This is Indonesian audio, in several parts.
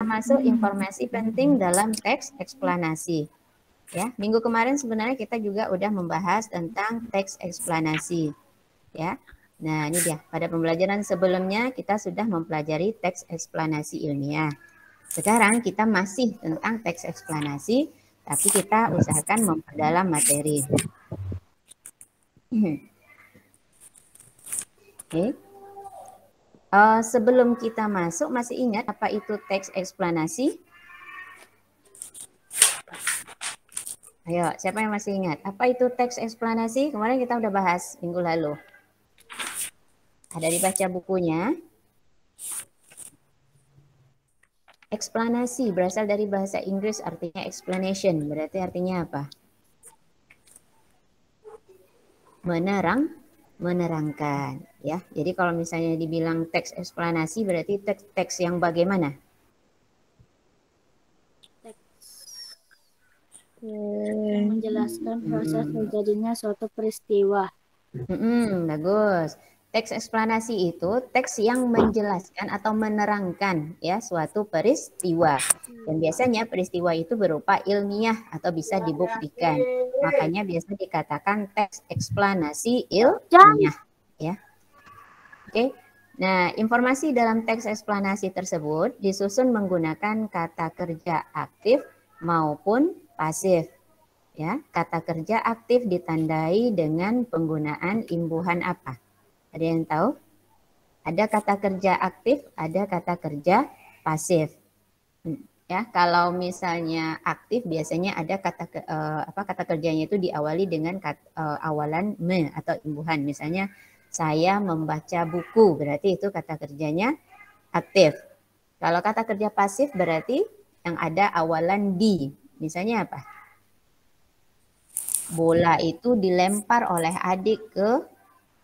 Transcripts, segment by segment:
termasuk informasi penting dalam teks eksplanasi. Ya, minggu kemarin sebenarnya kita juga udah membahas tentang teks eksplanasi. Ya, nah ini dia. Pada pembelajaran sebelumnya kita sudah mempelajari teks eksplanasi ilmiah. Sekarang kita masih tentang teks eksplanasi, tapi kita usahakan memperdalam materi. Oke. Sebelum kita masuk, masih ingat apa itu teks eksplanasi? Ayo, siapa yang masih ingat? Apa itu teks eksplanasi? Kemarin kita udah bahas minggu lalu. Ada dibaca bukunya. Eksplanasi berasal dari bahasa Inggris, artinya explanation. Berarti artinya apa? Menerangkan. Ya, jadi kalau misalnya dibilang teks eksplanasi berarti teks yang bagaimana? Yang menjelaskan proses terjadinya suatu peristiwa. Bagus. Teks eksplanasi itu teks yang menjelaskan atau menerangkan ya suatu peristiwa. Dan biasanya peristiwa itu berupa ilmiah atau bisa dibuktikan. Makanya biasa dikatakan teks eksplanasi ilmiah ya. Oke. Nah, informasi dalam teks eksplanasi tersebut disusun menggunakan kata kerja aktif maupun pasif. Ya, kata kerja aktif ditandai dengan penggunaan imbuhan apa? Ada yang tahu? Ada kata kerja aktif, ada kata kerja pasif. Ya, kalau misalnya aktif biasanya ada kata kerjanya itu diawali dengan awalan me atau imbuhan. Misalnya saya membaca buku, berarti itu kata kerjanya aktif. Kalau kata kerja pasif berarti yang ada awalan di. Misalnya apa? Bola itu dilempar oleh adik ke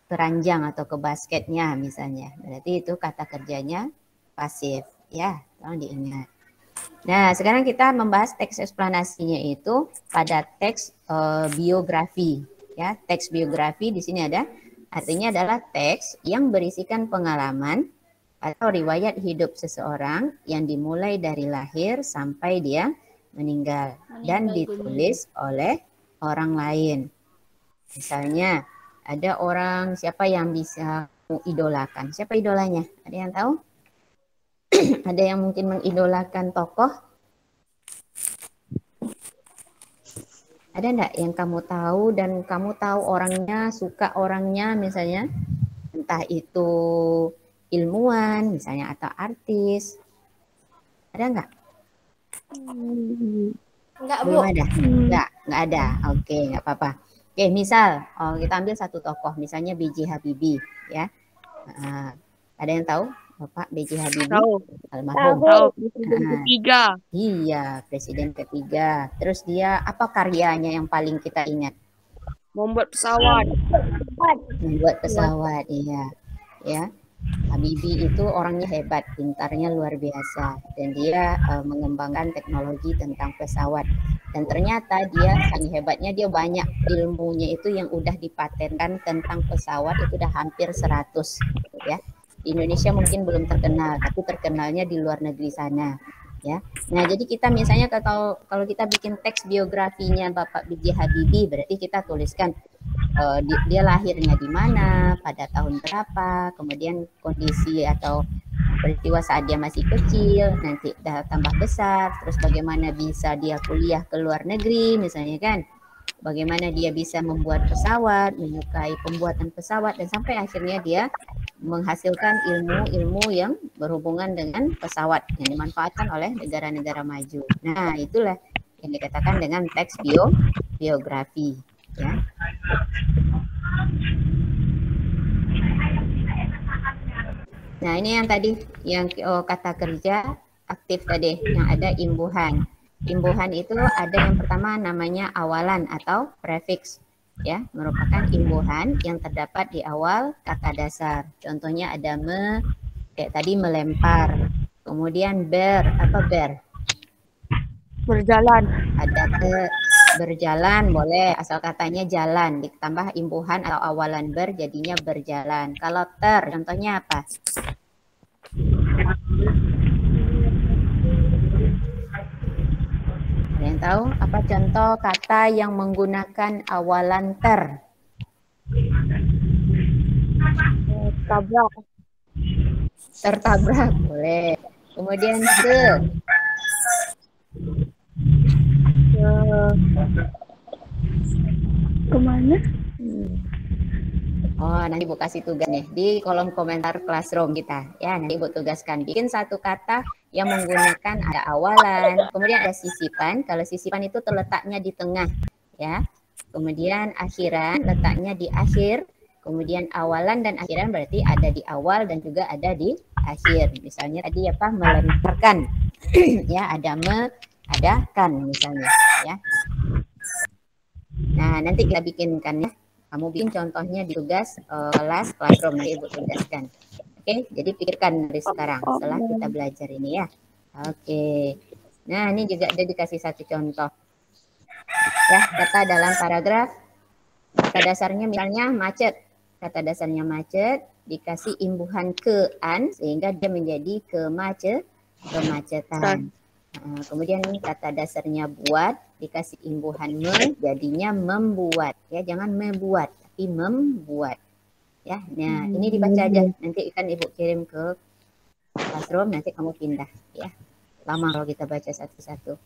keranjang atau ke basketnya misalnya. Berarti itu kata kerjanya pasif. Ya, tolong diingat. Nah, sekarang kita membahas teks eksplanasinya itu pada teks biografi. Ya, teks biografi di sini ada artinya adalah teks yang berisikan pengalaman atau riwayat hidup seseorang yang dimulai dari lahir sampai dia meninggal dan ditulis oleh orang lain. Misalnya ada orang siapa yang bisa idolakan? Siapa idolanya? Ada yang tahu? Ada yang mungkin mengidolakan tokoh? Ada enggak yang kamu tahu dan kamu tahu orangnya, suka orangnya misalnya? Entah itu ilmuwan misalnya atau artis. Ada enggak? Enggak, Bu. Belum ada? Enggak ada. Oke, enggak apa-apa. Oke, misal kita ambil satu tokoh, misalnya B.J. Habibie, ya. Ada yang tahu Bapak B.J. Habibie? Tahu. Almarhum. Tahu, presiden ketiga. Iya, presiden ketiga. Terus dia apa karyanya yang paling kita ingat? Membuat pesawat. Membuat pesawat, iya. Ya. Habibie itu orangnya hebat, pintarnya luar biasa, dan dia mengembangkan teknologi tentang pesawat. Dan ternyata dia saking hebatnya, dia banyak ilmunya itu yang udah dipatenkan tentang pesawat itu udah hampir 100 ya. Di Indonesia mungkin belum terkenal, tapi terkenalnya di luar negeri sana. Ya, nah jadi kita misalnya kalau kita bikin teks biografinya Bapak B.J. Habibie, berarti kita tuliskan dia lahirnya di mana, pada tahun berapa, kemudian kondisi atau peristiwa saat dia masih kecil, nanti tambah besar, terus bagaimana bisa dia kuliah ke luar negeri misalnya kan, bagaimana dia bisa membuat pesawat, menyukai pembuatan pesawat, dan sampai akhirnya dia menghasilkan ilmu-ilmu yang berhubungan dengan pesawat yang dimanfaatkan oleh negara-negara maju. Nah, itulah yang dikatakan dengan teks biografi. Ya. Nah, ini yang tadi yang kata kerja aktif tadi yang ada imbuhan. Imbuhan itu ada yang pertama namanya awalan atau prefix, ya, merupakan imbuhan yang terdapat di awal kata dasar. Contohnya ada kayak tadi melempar. Kemudian berjalan. Ada berjalan, boleh asal katanya jalan, ditambah imbuhan atau awalan jadinya berjalan. Kalau contohnya apa? tahu apa contoh kata yang menggunakan awalan ter? Tabrak. Tertabrak, boleh. Kemudian ke. Kemana? Oh, nanti Ibu kasih tugas nih di kolom komentar classroom kita. Ya, nanti Ibu tugaskan. Bikin satu kata yang menggunakan ada awalan, kemudian ada sisipan. Kalau sisipan itu terletaknya di tengah, ya. Kemudian akhiran letaknya di akhir. Kemudian awalan dan akhiran berarti ada di awal dan juga ada di akhir. Misalnya tadi apa? Melemparkan. Ya, ada ada kan misalnya, ya. Nah, nanti kita bikinkan ya. Kamu bikin contohnya di tugas kelas classroom, nanti Ibu tugaskan. Oke, jadi pikirkan dari sekarang setelah kita belajar ini ya. Oke. Nah, ini juga ada dikasih satu contoh. Ya, kata dalam paragraf. Kata dasarnya misalnya macet. Kata dasarnya macet dikasih imbuhan ke-an sehingga dia menjadi kemacetan. Kemudian kata dasarnya buat dikasih imbuhan me jadinya membuat, ya, jangan membuat tapi membuat, ya. Nah, ini dibaca aja, nanti kan Ibu kirim ke classroom, nanti kamu pindah, ya. Lama kalau kita baca satu-satu.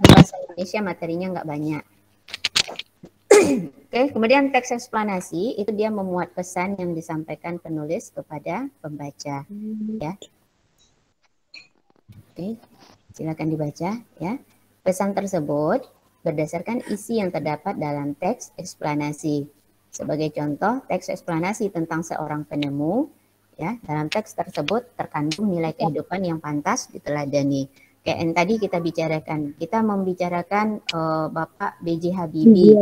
Bahasa Indonesia materinya nggak banyak. Oke, kemudian teks eksplanasi itu dia memuat pesan yang disampaikan penulis kepada pembaca, ya. Oke, silakan dibaca ya. Pesan tersebut berdasarkan isi yang terdapat dalam teks eksplanasi. Sebagai contoh, teks eksplanasi tentang seorang penemu, ya, dalam teks tersebut terkandung nilai kehidupan yang pantas diteladani. Kayak yang tadi kita bicarakan, kita membicarakan Bapak B.J. Habibie.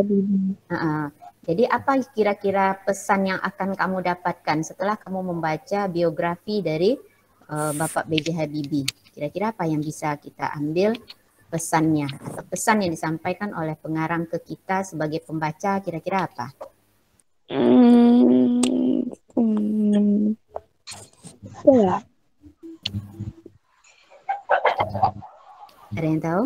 Jadi apa kira-kira pesan yang akan kamu dapatkan setelah kamu membaca biografi dari Bapak B.J. Habibie? Kira-kira apa yang bisa kita ambil pesannya atau pesan yang disampaikan oleh pengarang ke kita sebagai pembaca, kira-kira apa? Ya. Ada yang tahu?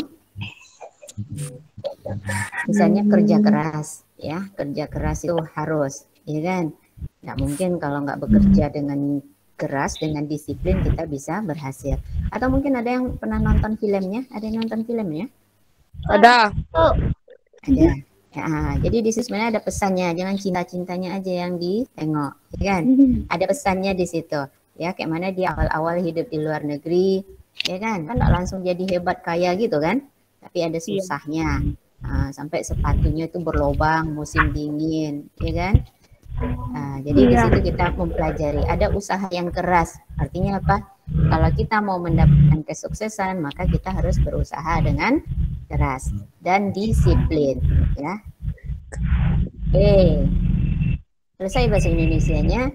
Misalnya kerja keras, ya, kerja keras itu harus, ya kan? Nggak mungkin kalau nggak bekerja dengan keras, dengan disiplin kita bisa berhasil. Atau mungkin ada yang pernah nonton filmnya? Ada yang nonton filmnya? Ada. Ada. Ya, jadi di situ sebenarnya ada pesannya. Jangan cinta-cintanya aja yang ditengok, ya kan? Ada pesannya di situ. Ya, kayak mana dia awal-awal hidup di luar negeri, ya kan? Kan nggak langsung jadi hebat kaya gitu kan? Tapi ada susahnya. Sampai sepatunya itu berlobang musim dingin, ya kan? Jadi di situ kita mempelajari ada usaha yang keras. Artinya apa? Kalau kita mau mendapatkan kesuksesan, maka kita harus berusaha dengan keras dan disiplin, ya. Oke. Selesai bahasa Indonesianya.